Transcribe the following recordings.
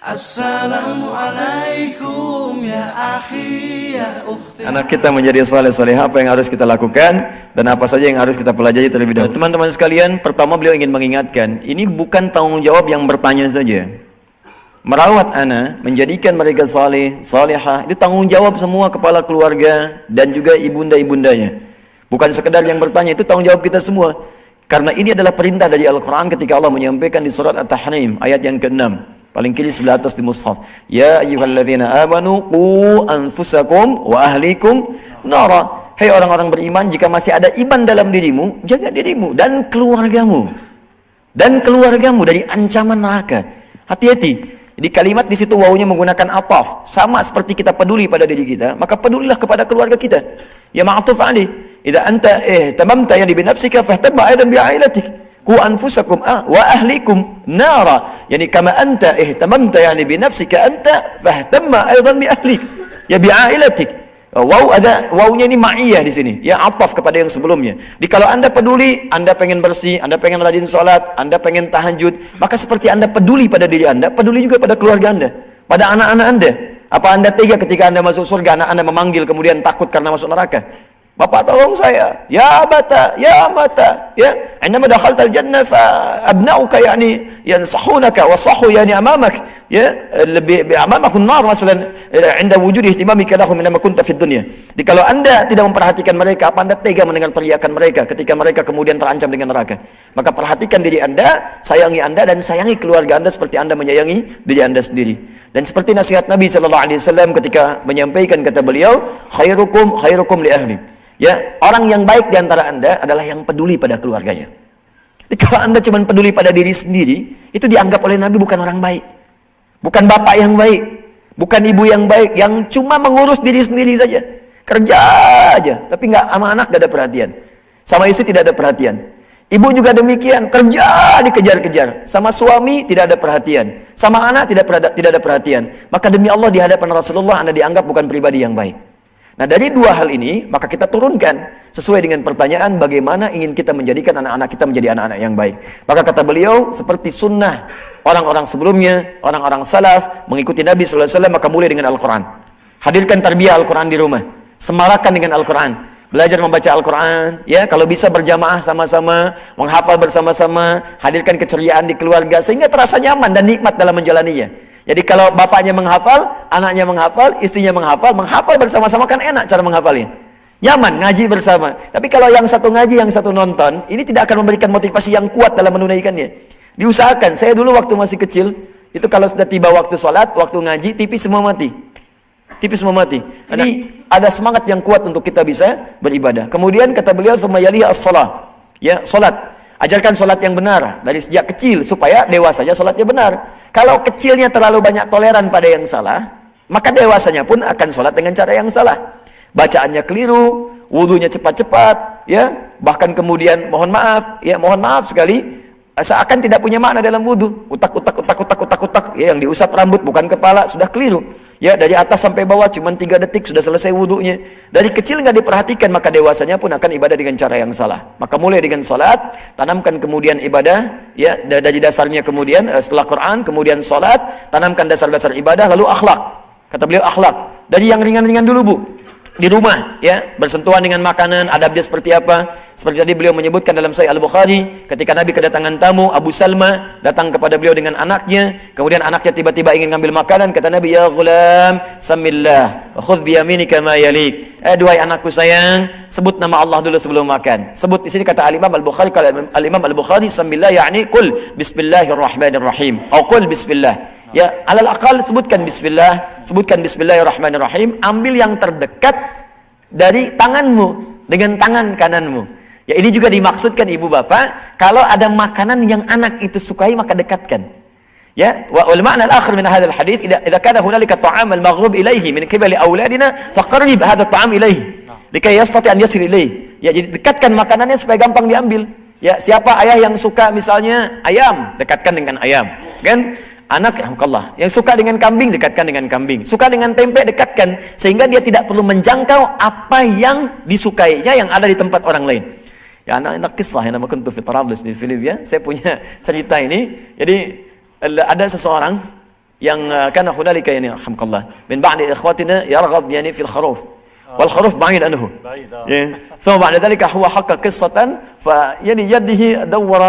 Assalamualaikum ya akhi ya ukhti. Anak kita menjadi saleh-salehah, apa yang harus kita lakukan dan apa saja yang harus kita pelajari terlebih dahulu. Teman-teman sekalian, pertama beliau ingin mengingatkan, ini bukan tanggung jawab yang bertanya saja. Merawat anak, menjadikan mereka saleh, salehah, itu tanggung jawab semua kepala keluarga dan juga ibunda-ibundanya. Bukan sekedar yang bertanya, itu tanggung jawab kita semua. Karena ini adalah perintah dari Al-Quran ketika Allah menyampaikan di surat At-Tahrim ayat yang ke-6. Paling kiri sebelah atas di mushaf. Ya ayyuhalladzina amanu qu anfusakum wa ahlikum nara. Hai orang-orang beriman, jika masih ada iman dalam dirimu, jaga dirimu dan keluargamu. Dan keluargamu dari ancaman neraka. Hati-hati. Jadi kalimat di situ wawunya menggunakan ataf. Sama seperti kita peduli pada diri kita, maka pedulilah kepada keluarga kita. Ya ma'atuf alih. Idza anta tamamta yani bi nafsika fahtabba aidan bi ailatik. Ku anfusakum wa ahlikum nara, yani kama anta ihtamamta yani bi nafsika anta fahtamma aidan bi ahlik, ya bi ailatik. Wawunya ini ma'iyah di sini, ya ataf kepada yang sebelumnya. Jadi kalau anda peduli, anda pengen bersih, anda pengen rajin sholat, anda pengen tahajud, maka seperti anda peduli pada diri anda, peduli juga pada keluarga anda, pada anak-anak anda. Apa anda tega ketika anda masuk surga, anak anda memanggil kemudian takut karena masuk neraka? Bapak tolong saya, ya abata, ya amata, ya. Indama dakhalta al-jannah fa abna'uka yani yansahunaka wa sahu yani amamak, ya, lebih amamakun nar masalan inda wujud ihtimamika lahum minama kunta fid dunya. Jadi kalau anda tidak memperhatikan mereka, apa anda tega mendengar teriakan mereka ketika mereka kemudian terancam dengan neraka? Maka perhatikan diri anda, sayangi anda dan sayangi keluarga anda seperti anda menyayangi diri anda sendiri. Dan seperti nasihat Nabi SAW ketika menyampaikan, kata beliau, khairukum li ahli. Ya, orang yang baik di antara anda adalah yang peduli pada keluarganya. Jadi kalau anda cuma peduli pada diri sendiri, itu dianggap oleh Nabi bukan orang baik. Bukan bapak yang baik, bukan ibu yang baik, yang cuma mengurus diri sendiri saja. Kerja aja, tapi nggak sama anak, nggak ada perhatian. Sama istri tidak ada perhatian. Ibu juga demikian, kerja dikejar-kejar. Sama suami tidak ada perhatian. Sama anak tidak ada perhatian. Maka demi Allah di hadapan Rasulullah anda dianggap bukan pribadi yang baik. Nah dari dua hal ini maka kita turunkan sesuai dengan pertanyaan bagaimana ingin kita menjadikan anak-anak kita menjadi anak-anak yang baik. Maka kata beliau seperti sunnah orang-orang sebelumnya, orang-orang salaf mengikuti Nabi SAW, maka mulai dengan Al-Quran. Hadirkan tarbiyah Al-Quran di rumah, semarakan dengan Al-Quran, belajar membaca Al-Quran, ya kalau bisa berjamaah sama-sama, menghafal bersama-sama, hadirkan keceriaan di keluarga sehingga terasa nyaman dan nikmat dalam menjalaninya. Jadi kalau bapaknya menghafal, anaknya menghafal, istrinya menghafal bersama-sama kan enak cara menghafalnya. Nyaman, ngaji bersama. Tapi kalau yang satu ngaji, yang satu nonton, ini tidak akan memberikan motivasi yang kuat dalam menunaikannya. Diusahakan, saya dulu waktu masih kecil, itu kalau sudah tiba waktu sholat, waktu ngaji, TV semua mati. TV semua mati. Ini ada semangat yang kuat untuk kita bisa beribadah. Kemudian kata beliau, "Tsumma yaliha as-shalah." Ya, sholat. Ajarkan sholat yang benar dari sejak kecil supaya dewasanya sholatnya benar. Kalau kecilnya terlalu banyak toleran pada yang salah, maka dewasanya pun akan sholat dengan cara yang salah. Bacaannya keliru, wudunya cepat-cepat, ya, bahkan kemudian mohon maaf sekali, seakan tidak punya makna dalam wudu. Utak, ya, yang diusap rambut bukan kepala, sudah keliru. Ya, dari atas sampai bawah cuma 3 detik sudah selesai wudunya. Dari kecil nggak diperhatikan, maka dewasanya pun akan ibadah dengan cara yang salah. Maka mulai dengan salat, tanamkan kemudian ibadah, ya, dari dasarnya kemudian setelah Quran, kemudian salat, tanamkan dasar-dasar ibadah, lalu akhlak. Kata beliau akhlak. Dari yang ringan-ringan dulu, Bu. Di rumah, ya, bersentuhan dengan makanan, adab dia seperti apa? Seperti tadi beliau menyebutkan dalam Sahih Al-Bukhari, ketika Nabi kedatangan tamu, Abu Salma datang kepada beliau dengan anaknya, kemudian anaknya tiba-tiba ingin ngambil makanan, kata Nabi, "Ya ghulam, samillah, wa khudh bi yaminika ma yalik." Duhai anakku sayang, sebut nama Allah dulu sebelum makan. Sebut di sini kata Al-Imam Al-Bukhari, kalau Al-Imam Al-Bukhari, samillah yakni qul bismillahirrahmanirrahim. Atau qul bismillah. Ya, alal aqal sebutkan bismillah, sebutkan bismillahirrahmanirrahim, ambil yang terdekat dari tanganmu dengan tangan kananmu. Ya, ini juga dimaksudkan ibu bapak, kalau ada makanan yang anak itu sukai maka dekatkan. Ya, wa wal ma'na al-akhir min hadzal hadits idza kana hunalika ta'am al-maghrub ilayhi min qibali auladina faqarrib hadha at-ta'am ilayhi likay yastati an yasil ilayhi. Ya, jadi dekatkan makanannya supaya gampang diambil. Ya, siapa ayah yang suka misalnya ayam, dekatkan dengan ayam. Kan? Anak Allah yang suka dengan kambing, dekatkan dengan kambing. Suka dengan tempe, dekatkan sehingga dia tidak perlu menjangkau apa yang disukainya yang ada di tempat orang lain. Ya, anak kisah yang nama kuntu fi Trablus di Filipina. Saya punya cerita ini. Jadi ada seseorang yang kana hunalika yani alhamdulillah min ba'di ikhwatina yarghab yani fil kharuf wal kharuf ba'id anhu ثم بعد ذلك هو حقق قصة فيعني يده دور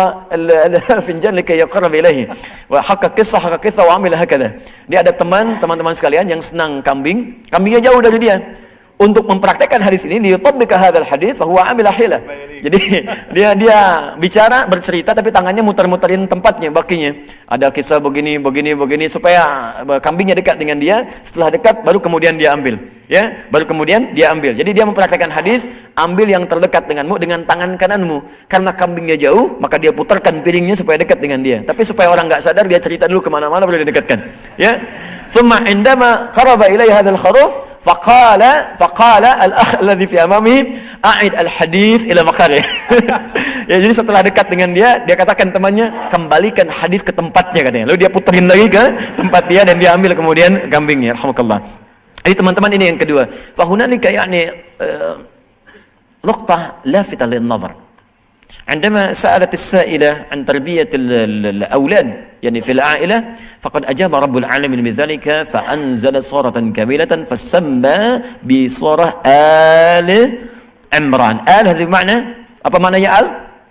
الفنجان لكي يقرب إليه وحقق قصة وعمل هكذا. Dia ada teman-teman sekalian yang senang kambingnya jauh dari dia. Untuk mempraktekkan hadis ini, liyutabbika hadzal hadis fa huwa amila hilah. Jadi dia bicara, bercerita tapi tangannya muter-muterin tempatnya, bakinya. Ada kisah begini supaya kambingnya dekat dengan dia. Setelah dekat baru kemudian dia ambil. Ya, baru kemudian dia ambil. Jadi dia mempraktekkan hadis, ambil yang terdekat denganmu dengan tangan kananmu. Karena kambingnya jauh, maka dia putarkan piringnya supaya dekat dengan dia. Tapi supaya orang nggak sadar, dia cerita dulu kemana-mana baru dia dekatkan. Ya. Thumma indama qaraba ilaihi hadzal kharuf faqala al-akh alladhi fi amamihi a'id al-hadits ila maqarih. Ya, jadi setelah dekat dengan dia katakan temannya, kembalikan hadis ke tempatnya katanya. Lalu dia puterin lagi ke tempat dia dan dia ambil kemudian kambingnya. Alhamdulillah. Jadi teman-teman, ini yang kedua. Fa hunalika yani nuqtah lafitah lin-nazar. عندما سألت السائلة عن تربية الأولاد يعني في العائلة فقد أجاب رب العالمين بذلك فأنزل صورة كاملة فسمى بصورة آل عمران. آل هذا بمعنى apa maknanya آل؟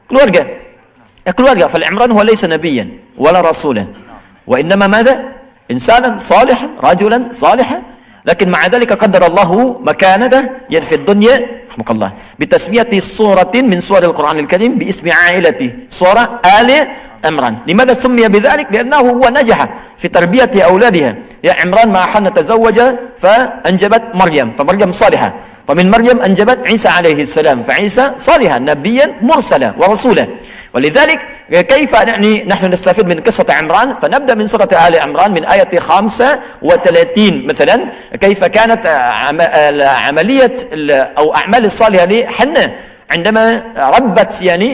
keluarga. keluarga. فالعمران هو ليس نبيا ولا رسولا وإنما ماذا؟ إنسانا صالحا رجلا صالحا لكن مع ذلك قدر الله مكانته في الدنيا رحمك الله بتسمية صورة من صور القرآن الكريم باسم عائلته صورة آل عمران. لماذا سمي بذلك؟ لأنه هو نجح في تربية أولادها. يا عمران مع حنة تزوج فأنجبت مريم فمريم صالحة ومن مريم أنجبت عيسى عليه السلام فعيسى صالحا نبيا مرسلا ورسولا. ولذلك كيف نحن نستفيد من قصة عمران؟ فنبدأ من سورة آل عمران من آية 35 مثلا كيف كانت عملية أو أعمال الصالحة لحنة عندما ربت يعني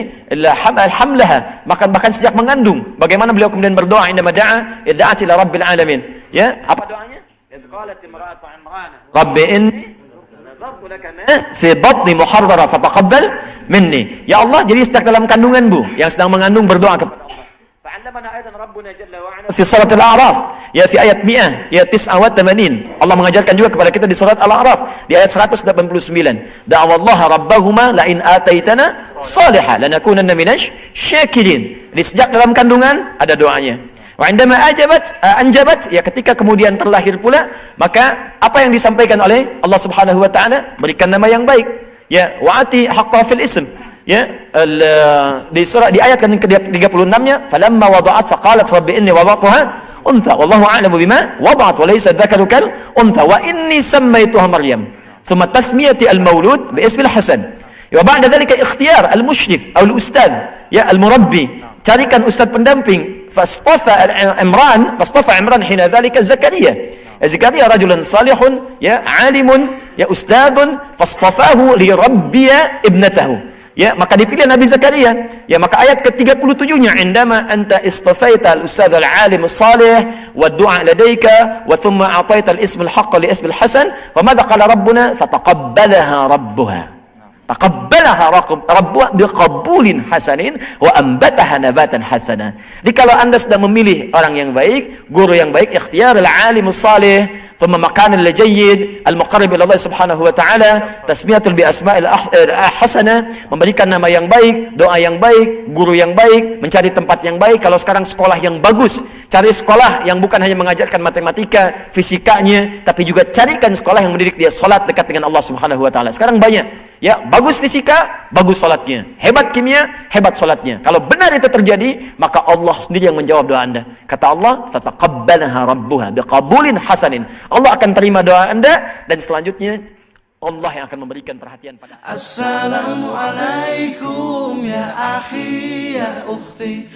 حملها bahkan sejak mengandung bagaimana beliau kemudian berdoa indama da'a idda'at ila rabbil alamin. Ya, apa doanya? Idh qalat imra'atu Imran rabbi inni nadartu laka ma fi batni muharrara fataqabbal minni. Ya Allah, jadi sejak dalam kandunganmu yang sedang mengandung berdoa kepada Allah. Fa'allamana aidan rabbuna jalla wa ala fi surat al-a'raf ya fi ayat 100 ya 89. Allah mengajarkan juga kepada kita di surat al-a'raf di ayat 189. Da'awallaha rabbahuma la in ataitana salihah lanakunanna minasy syakirin. Jadi sejak dalam kandungan ada doanya. Wa indama anjabat ya ketika kemudian terlahir pula, maka apa yang disampaikan oleh Allah Subhanahu wa taala, berikan nama yang baik. Ya, wa'ati haqqa fil ism. Ya, di ayat kan ke-36-nya, falamma wada'at qalat rabbi inni wada'tuha untha wallahu a'lamu bima wada'at wa laysa dzakaru kal untha wa inni sammaytuha maryam. Thumma tasmiyati al-maulud bi ismil hasan. Wa ba'da dzalika ikhtiyar al-mushrif atau al-ustadz, ya al-murabbi. Carikan ustaz pendamping. Fastafa Imran hina dzalika Zakaria. Zakaria rajulan salihun ya alimun ya ustadzun fastafahu li rabbiya ibnatahu. Ya, maka dipilih Nabi Zakaria. Ya, maka ayat ke-37-nya indama anta istafaita al-ustadz al-alim as-salih wa du'a ladaika wa thumma ataita al-ism al-haqq li ism al-hasan wa madza qala rabbuna fataqabbalaha rabbuha. Taqabbalaha rabbuha biqabulin hasanin wa ambataha nabatan hasana. Jadi kalau Anda sedang memilih orang yang baik, guru yang baik, ikhtiyar al-alim as-salih, thumma makan al-jayyid, al-muqarrib ila Allah Subhanahu wa ta'ala, tasmiyatul bi asma'il hasana, memberikan nama yang baik, doa yang baik, guru yang baik, mencari tempat yang baik. Kalau sekarang sekolah yang bagus, cari sekolah yang bukan hanya mengajarkan matematika, fisikanya, tapi juga carikan sekolah yang mendidik dia salat dekat dengan Allah Subhanahu wa ta'ala. Sekarang banyak. Ya, bagus fisika, bagus salatnya. Hebat kimia, hebat salatnya. Kalau benar itu terjadi, maka Allah sendiri yang menjawab doa Anda. Kata Allah, fataqabbalaha rabbuha biqabulin hasanin. Allah akan terima doa Anda dan selanjutnya Allah yang akan memberikan perhatian pada Anda. Assalamualaikum ya akhi ya ukhti.